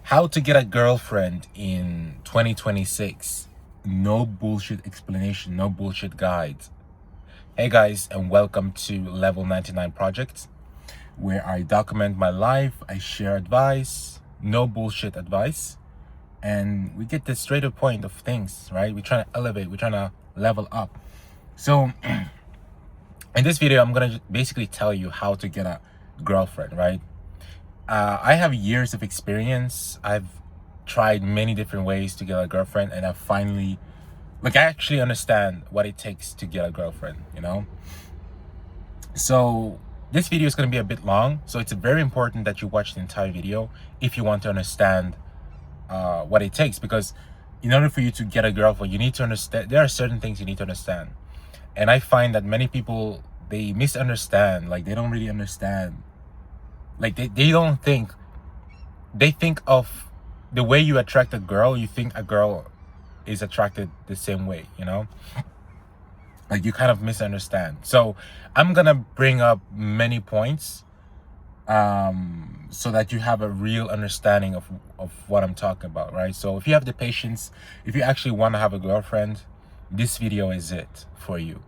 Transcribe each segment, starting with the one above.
How to get a girlfriend in 2026. No bullshit explanation, no bullshit guides. Hey guys, and welcome to Level 99 Project, where I document my life, I share advice, no bullshit advice, and we get the straight to point of things, right? We're trying to elevate, we're trying to level up. So, in this video, I'm gonna basically tell you how to get a girlfriend, right? I have years of experience. I've tried many different ways to get a girlfriend, and I finally, I actually understand what it takes to get a girlfriend. So this video is going to be a bit long, so it's very important that you watch the entire video if you want to understand what it takes, because in order for you to get a girlfriend, you need to understand, there are certain things you need to understand. And I find that many people, they misunderstand, they don't really understand. They don't think, they think of the way you attract a girl, you think a girl is attracted the same way, you kind of misunderstand. So I'm gonna bring up many points so that you have a real understanding of what I'm talking about, right? So if you have the patience, if you actually want to have a girlfriend, this video is it for you.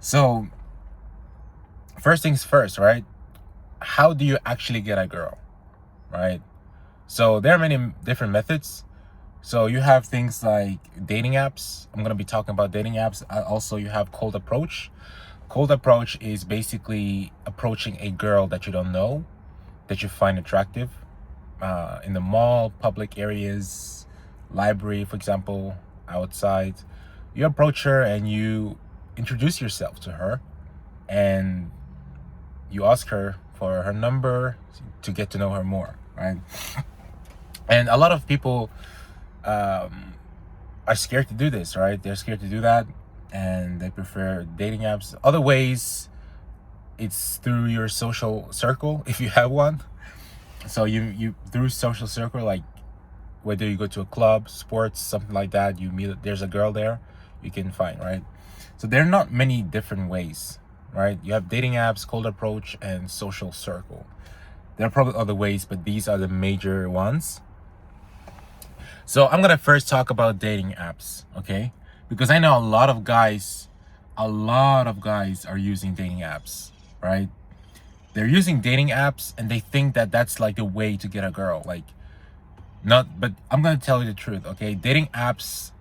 So first things first, right? How do you actually get a girl, right? So there are many different methods. So you have things like dating apps. I'm going to be talking about dating apps. Also, you have cold approach. Cold approach is basically approaching a girl that you don't know, that you find attractive, in the mall, public areas, library, for example, outside. You approach her and you introduce yourself to her, and you ask her for her number to get to know her more, right? And a lot of people are scared to do this, right? They're scared to do that, and they prefer dating apps. Other ways, it's through your social circle, if you have one. So you through social circle, like whether you go to a club, sports, something like that, you meet, there's a girl there, you can find, right? So there are not many different ways, right? You have dating apps, cold approach, and social circle. There are probably other ways, but these are the major ones. So I'm gonna first talk about dating apps, okay? Because I know a lot of guys are using dating apps, right? They're using dating apps and they think that that's like the way to get a girl. But I'm gonna tell you the truth, okay? Dating apps,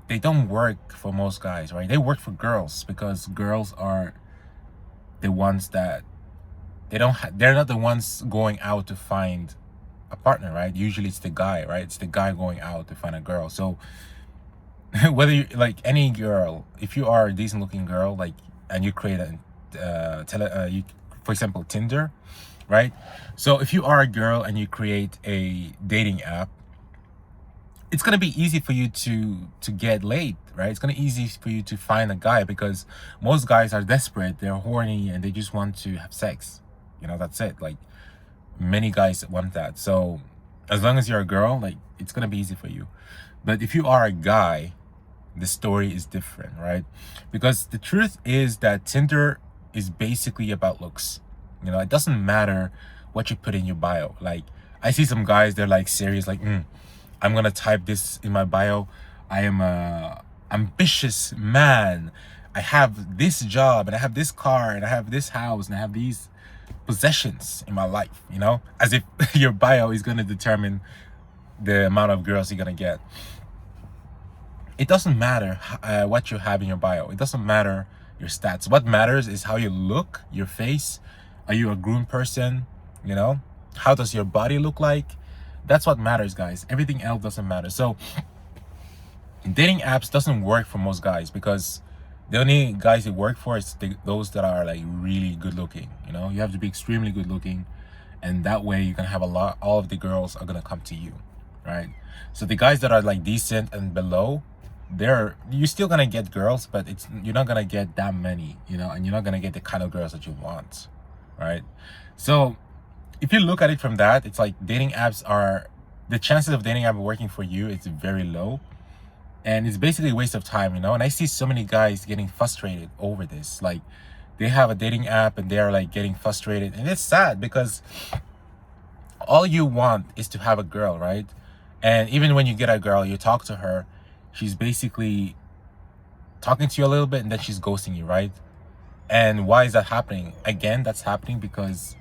they don't work for most guys, right? They work for girls, because girls are the ones that they're not the ones going out to find a partner, right? Usually it's the guy, right? It's the guy going out to find a girl. So whether you any girl, if you are a decent looking girl, and you create for example, Tinder, right? So if you are a girl and you create a dating app, it's gonna be easy for you to get laid, right? It's gonna be easy for you to find a guy, because most guys are desperate, they're horny, and they just want to have sex. That's it. Many guys want that. So as long as you're a girl, it's gonna be easy for you. But if you are a guy, the story is different, right? Because the truth is that Tinder is basically about looks. It doesn't matter what you put in your bio. I see some guys, they're serious, I'm gonna type this in my bio. I am a ambitious man. I have this job, and I have this car, and I have this house, and I have these possessions in my life, as if your bio is gonna determine the amount of girls you're gonna get. It doesn't matter what you have in your bio. It doesn't matter your stats. What matters is how you look, your face. Are you a groomed person? How does your body look like? That's what matters, guys. Everything else doesn't matter. So dating apps doesn't work for most guys, because the only guys it work for is those that are really good looking. You have to be extremely good looking, and that way you can have all of the girls are gonna come to you, right? So the guys that are decent and below, you're still gonna get girls, but you're not gonna get that many, and you're not gonna get the kind of girls that you want, right? So if you look at it from that, it's dating apps the chances of dating app working for you is very low, and it's basically a waste of time. And I see so many guys getting frustrated over this. They have a dating app and they're getting frustrated, and it's sad, because all you want is to have a girl, right? And even when you get a girl, you talk to her, she's basically talking to you a little bit and then she's ghosting you, right? And why is that happening? Again, that's happening because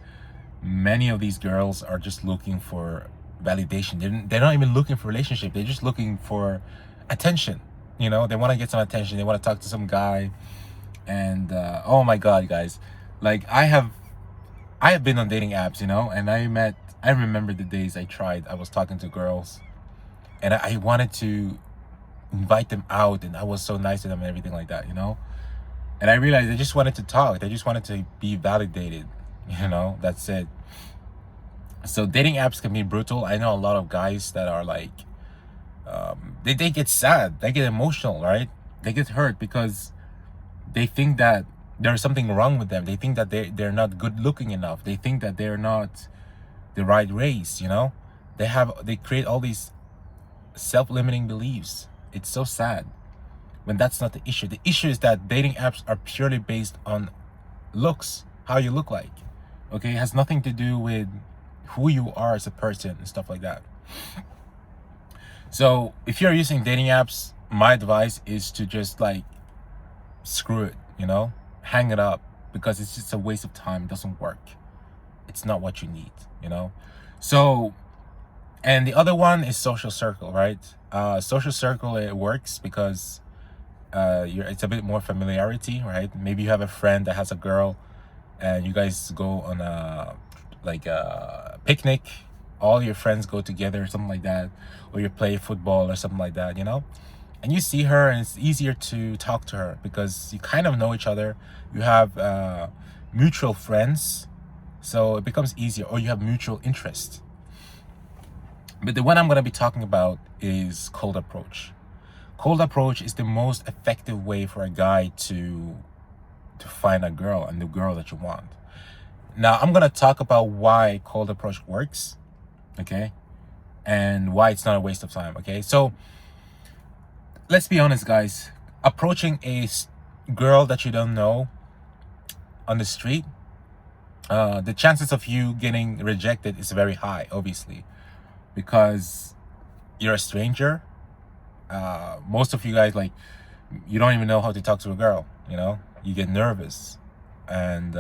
many of these girls are just looking for validation. They're not even looking for relationship. They're just looking for attention. You know, they want to get some attention. They want to talk to some guy. And oh my God, guys, like I have been on dating apps, you know, and I remember the days I was talking to girls and I wanted to invite them out and I was so nice to them and everything like that, you know. And I realized they just wanted to talk. They just wanted to be validated, you know. That's it. So dating apps can be brutal. I know a lot of guys that are like, they get sad, they get emotional, right? They get hurt because they think that there's something wrong with them. They think that they're not good looking enough. They think that they're not the right race, you know. They create all these self-limiting beliefs. It's so sad when that's not the issue. The issue is that dating apps are purely based on looks, how you look like. Okay, it has nothing to do with who you are as a person and stuff like that. So if you're using dating apps, my advice is to just like screw it, you know, hang it up, because it's just a waste of time. It doesn't work. It's not what you need, you know. So, and the other one is social circle, right? Social circle, it works because it's a bit more familiarity, right? Maybe you have a friend that has a girl and you guys go on a picnic, all your friends go together or something like that, or you play football or something like that, you know, and you see her and it's easier to talk to her because you kind of know each other. You have mutual friends, so it becomes easier, or you have mutual interest. But the one I'm going to be talking about is cold approach. Cold approach is the most effective way for a guy to find a girl and the girl that you want. Now, I'm going to talk about why cold approach works, okay? And why it's not a waste of time, okay? So, let's be honest, guys. Approaching a girl that you don't know on the street, the chances of you getting rejected is very high, obviously, because you're a stranger. Most of you guys, like, you don't even know how to talk to a girl, you know? You get nervous. And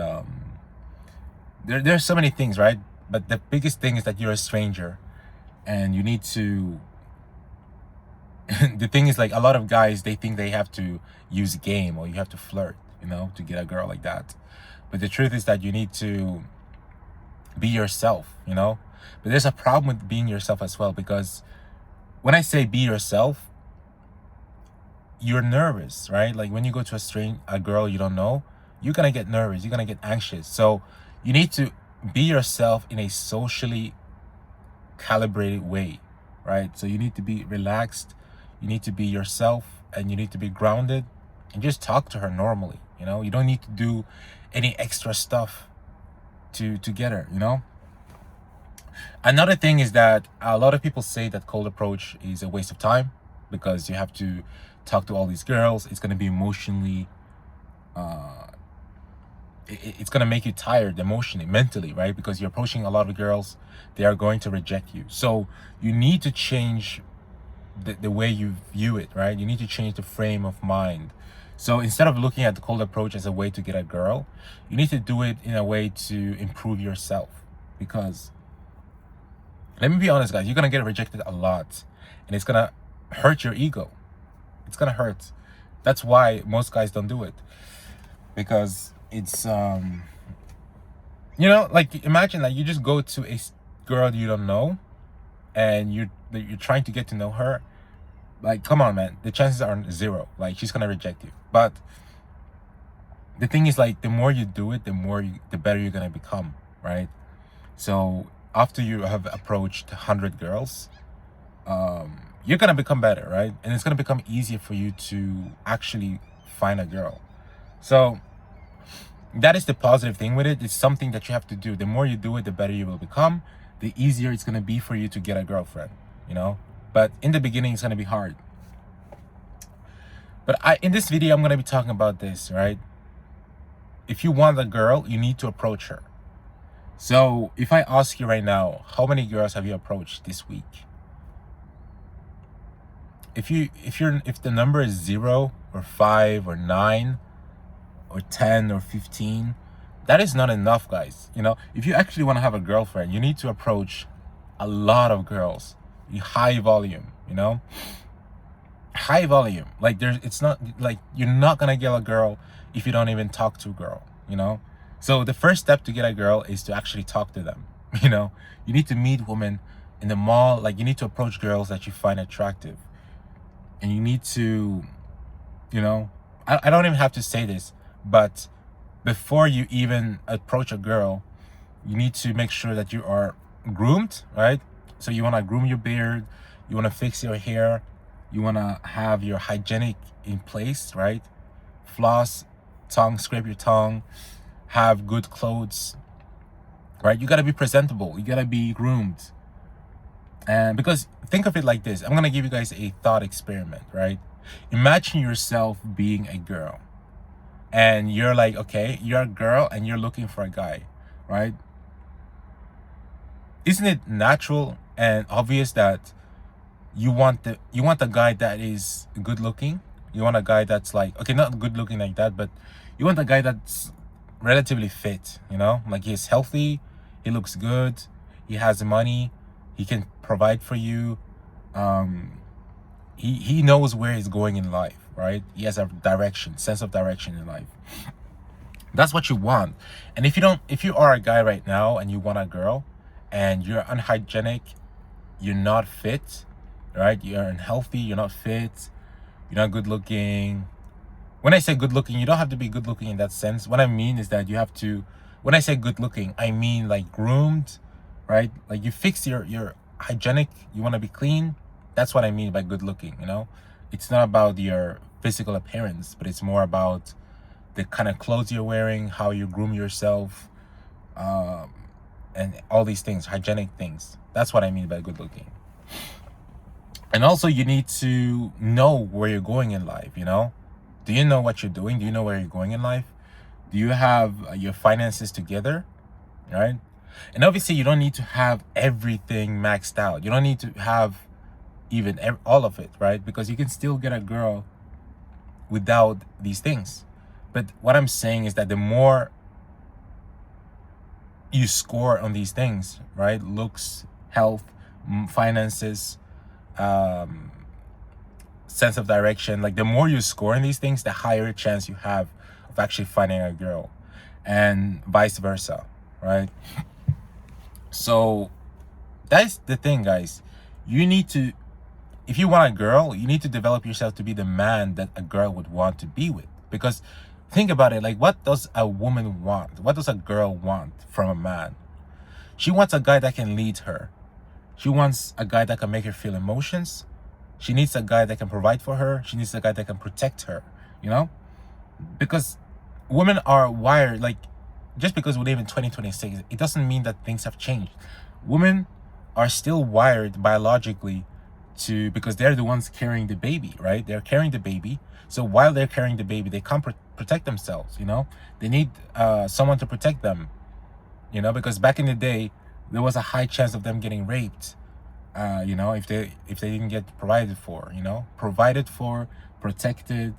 there's so many things, right? But the biggest thing is that you're a stranger and you need to the thing is, like, a lot of guys, they think they have to use game or you have to flirt, you know, to get a girl like that. But the truth is that you need to be yourself, you know. But there's a problem with being yourself as well, because when I say be yourself, you're nervous, right? Like when you go to a girl you don't know, you're gonna get nervous, you're gonna get anxious. So you need to be yourself in a socially calibrated way, right? So you need to be relaxed, you need to be yourself, and you need to be grounded and just talk to her normally, you know. You don't need to do any extra stuff to get her, you know. Another thing is that a lot of people say that cold approach is a waste of time because you have to talk to all these girls. It's going to be emotionally it's going to make you tired emotionally, mentally, right? Because you're approaching a lot of girls, they are going to reject you. So you need to change the way you view it, right? You need to change the frame of mind. So instead of looking at the cold approach as a way to get a girl, you need to do it in a way to improve yourself. Because let me be honest, guys, you're going to get rejected a lot and it's going to hurt your ego. It's going to hurt. That's why most guys don't do it. Because it's, you know, like imagine that you just go to a girl you don't know and you're trying to get to know her. Like, come on, man, the chances are 0. Like, she's going to reject you. But the thing is, like, the more you do it, the better you're going to become, right? So after you have approached 100 girls, you're going to become better, right? And it's going to become easier for you to actually find a girl. So that is the positive thing with it. It's something that you have to do. The more you do it, the better you will become. The easier it's going to be for you to get a girlfriend, you know? But in the beginning, it's going to be hard. But in this video, I'm going to be talking about this, right? If you want a girl, you need to approach her. So if I ask you right now, how many girls have you approached this week? If the number is 0 or 5 or 9 or 10 or 15, that is not enough, guys. If you actually want to have a girlfriend, you need to approach a lot of girls, high volume. High volume. Like, it's not like you're not gonna get a girl if you don't even talk to a girl. So the first step to get a girl is to actually talk to them. You need to meet women in the mall. Like, you need to approach girls that you find attractive, and you need to, I don't even have to say this, but before you even approach a girl, you need to make sure that you are groomed, right? So you want to groom your beard, you want to fix your hair, you want to have your hygienic in place, right? Floss, scrape your tongue, have good clothes, right? You got to be presentable, you got to be groomed. And because think of it like this, I'm going to give you guys a thought experiment, right? Imagine yourself being a girl, and you're like, okay, you're a girl and you're looking for a guy, right? Isn't it natural and obvious that you want the guy that is good looking? You want a guy that's like, okay, not good looking like that, but you want a guy that's relatively fit, like he's healthy, he looks good, he has money, he can provide for you, he knows where he's going in life, right? He has a sense of direction in life. That's what you want. And if you are a guy right now and you want a girl and you're unhygienic, you're not fit, right? You're unhealthy, you're not fit, you're not good looking. When I say good looking, you don't have to be good looking in that sense. What I mean is that you have to, when I say good looking, I mean like groomed, right? Like you fix your hygienic, you want to be clean. That's what I mean by good looking. It's not about your physical appearance, but it's more about the kind of clothes you're wearing, how you groom yourself, and all these things, hygienic things. That's what I mean by good looking. And also, you need to know where you're going in life. Do you know what you're doing? Do you know where you're going in life? Do you have your finances together, right? And obviously, you don't need to have everything maxed out. You don't need to have even all of it, right? Because you can still get a girl without these things. But what I'm saying is that the more you score on these things, right? Looks, health, finances, sense of direction, like the more you score in these things, the higher chance you have of actually finding a girl, and vice versa, right? So that's the thing, guys. You need to, if you want a girl, you need to develop yourself to be the man that a girl would want to be with. Because think about it, like, what does a woman want? What does a girl want from a man? She wants a guy that can lead her. She wants a guy that can make her feel emotions. She needs a guy that can provide for her. She needs a guy that can protect her, Because women are wired, like, just because we live in 2026, it doesn't mean that things have changed. Women are still wired biologically because they're the ones carrying the baby, right? They're carrying the baby. So while they're carrying the baby, they can't protect themselves, They need someone to protect them, because back in the day, there was a high chance of them getting raped, if they didn't get provided for, protected,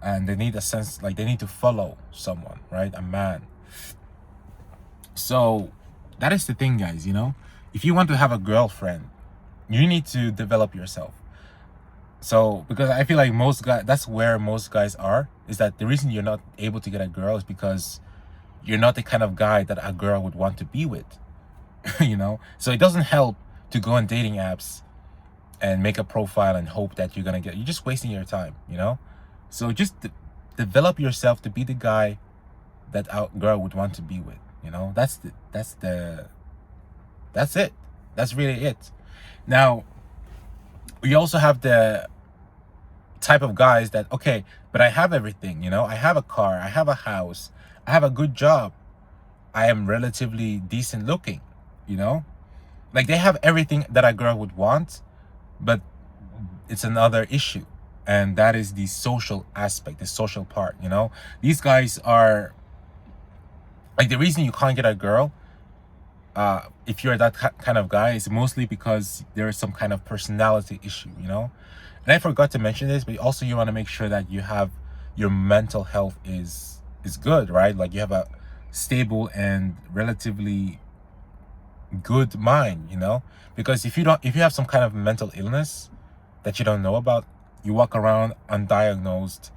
and they need a sense, like they need to follow someone, right? A man. So that is the thing, guys, if you want to have a girlfriend, you need to develop yourself. So, because I feel like most guys, that's where most guys are, is that the reason you're not able to get a girl is because you're not the kind of guy that a girl would want to be with. So it doesn't help to go on dating apps and make a profile and hope that you're just wasting your time. So just develop yourself to be the guy that a girl would want to be with. That's it. That's really it. Now, we also have the type of guys that, okay, but I have everything, I have a car, I have a house, I have a good job, I am relatively decent looking, like they have everything that a girl would want, but it's another issue, and that is the social aspect, the social part. These guys are like, the reason you can't get a girl if you're that kind of guy, it's mostly because there is some kind of personality issue, you know. And I forgot to mention this, but also you want to make sure that you have your mental health is good, right? Like you have a stable and relatively good mind, you know. Because if you have some kind of mental illness that you don't know about, you walk around undiagnosed,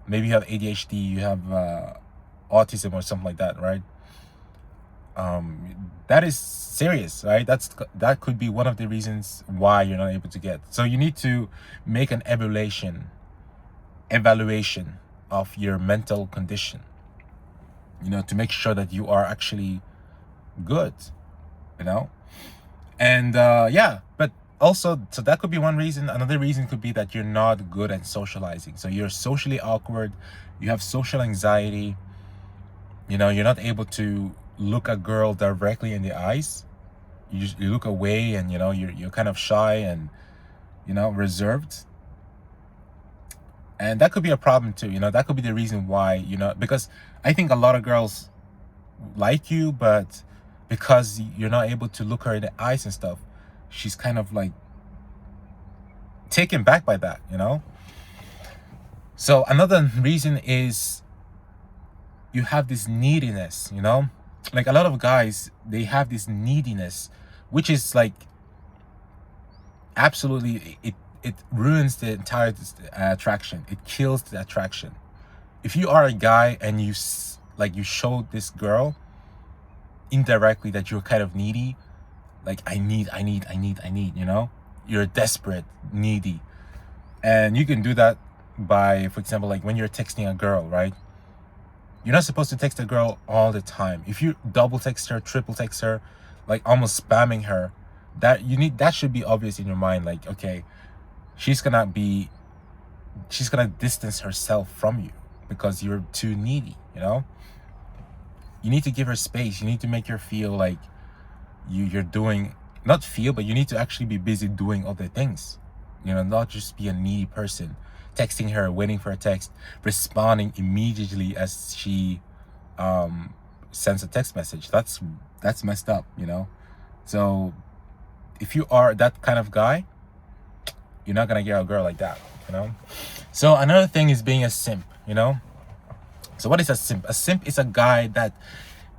maybe you have ADHD, you have autism or something like that, right? That is serious, right? That could be one of the reasons why you're not able to get. So you need to make an evaluation of your mental condition, you know, to make sure that you are actually good, you know. And yeah, but also, so that could be one reason. Another reason could be that you're not good at socializing. So you're socially awkward, you have social anxiety, you know, you're not able to look a girl directly in the eyes. You look away, and you know, you're kind of shy and, you know, reserved. And that could be a problem too, you know. That could be the reason why, you know, because I think a lot of girls like you, but because you're not able to look her in the eyes and stuff, she's kind of like taken back by that, you know. So another reason is you have this neediness, you know. Like a lot of guys, they have this neediness, which is like absolutely, it ruins the entire attraction. It kills the attraction. If you are a guy and you show this girl indirectly that you're kind of needy, like I need, you know, you're desperate, needy. And you can do that by, for example, like when you're texting a girl, right? You're not supposed to text a girl all the time. If you double text her, triple text her, like almost spamming her, that should be obvious in your mind. Like, okay, she's gonna distance herself from you because you're too needy, you know. You need to give her space. You need to make her feel like you're doing, not feel, but you need to actually be busy doing other things, you know, not just be a needy person, texting her, waiting for a text, responding immediately as she sends a text message. That's messed up, you know. So if you are that kind of guy, you're not gonna get a girl like that, you know. So another thing is being a simp, you know. So what is a simp? A simp is a guy that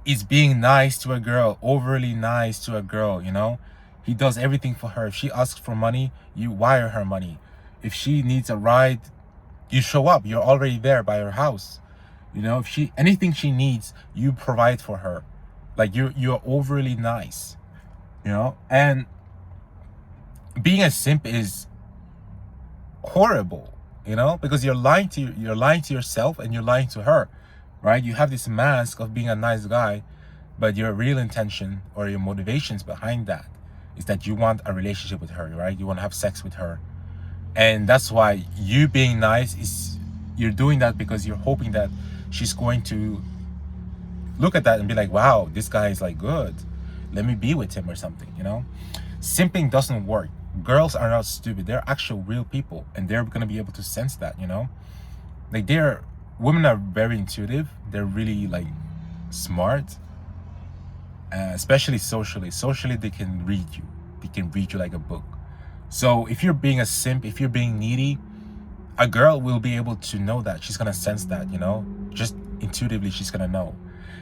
is being nice to a girl, overly nice to a girl, you know. He does everything for her. If she asks for money, you wire her money. If she needs a ride, you show up. You're already there by her house. You know, if anything she needs, you provide for her. Like you're overly nice, you know. And being a simp is horrible, you know, because you're lying to yourself and you're lying to her, right? You have this mask of being a nice guy, but your real intention or your motivations behind that is that you want a relationship with her, right? You want to have sex with her. And that's why you being nice is, you're doing that because you're hoping that she's going to look at that and be like, wow, this guy is like good, let me be with him or something, you know. Simping doesn't work. Girls are not stupid. They're actual real people, and they're gonna be able to sense that, you know. Like women are very intuitive. They're really like smart, especially socially. Socially, they can read you. They can read you like a book. So if you're being a simp, if you're being needy, a girl will be able to know that. She's gonna sense that, you know. Just intuitively, she's gonna know,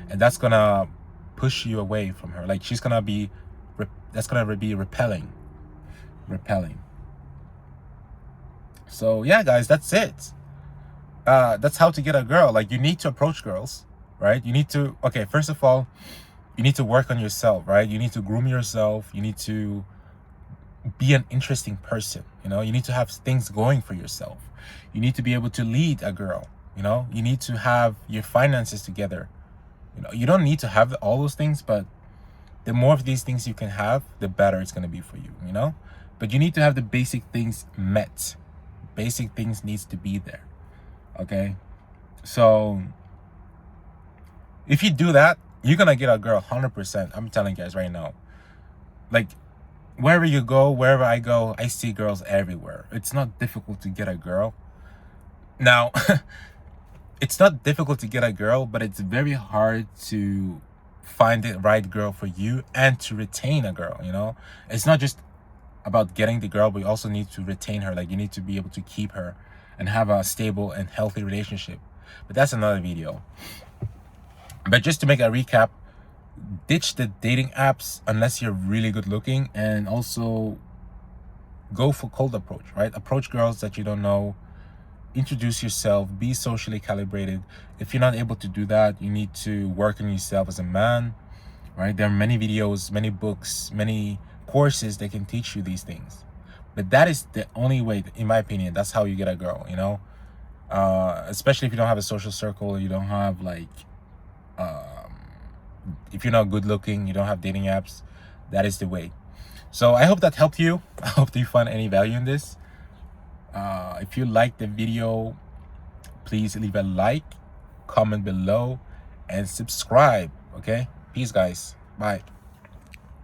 and that's gonna push you away from her. Like that's gonna be repelling. So yeah, guys, that's it. That's how to get a girl. Like, you need to approach girls, right? You need to, okay, first of all, you need to work on yourself, right? You need to groom yourself. You need to be an interesting person, you know. You need to have things going for yourself. You need to be able to lead a girl, you know. You need to have your finances together, you know. You don't need to have all those things, but the more of these things you can have, the better it's going to be for you, you know. But you need to have the basic things met. Basic things needs to be there, okay? So if you do that, you're gonna get a girl 100%. I'm telling you guys right now. Like, wherever you go, wherever I go, I see girls everywhere. It's not difficult to get a girl. Now, it's not difficult to get a girl, but it's very hard to find the right girl for you and to retain a girl. You know, it's not just about getting the girl, but you also need to retain her. Like, you need to be able to keep her and have a stable and healthy relationship. But that's another video. But just to make a recap, ditch the dating apps unless you're really good looking, and also go for cold approach, right? Approach girls that you don't know, introduce yourself, be socially calibrated. If you're not able to do that, you need to work on yourself as a man, right? There are many videos, many books, many courses that can teach you these things. But that is the only way, in my opinion, that's how you get a girl, you know? Especially if you don't have a social circle, you don't have like, if you're not good looking, you don't have dating apps, that is the way. So I hope that helped you. I hope that you find any value in this. If you liked the video, please leave a like, comment below, and subscribe. Okay, peace guys, bye.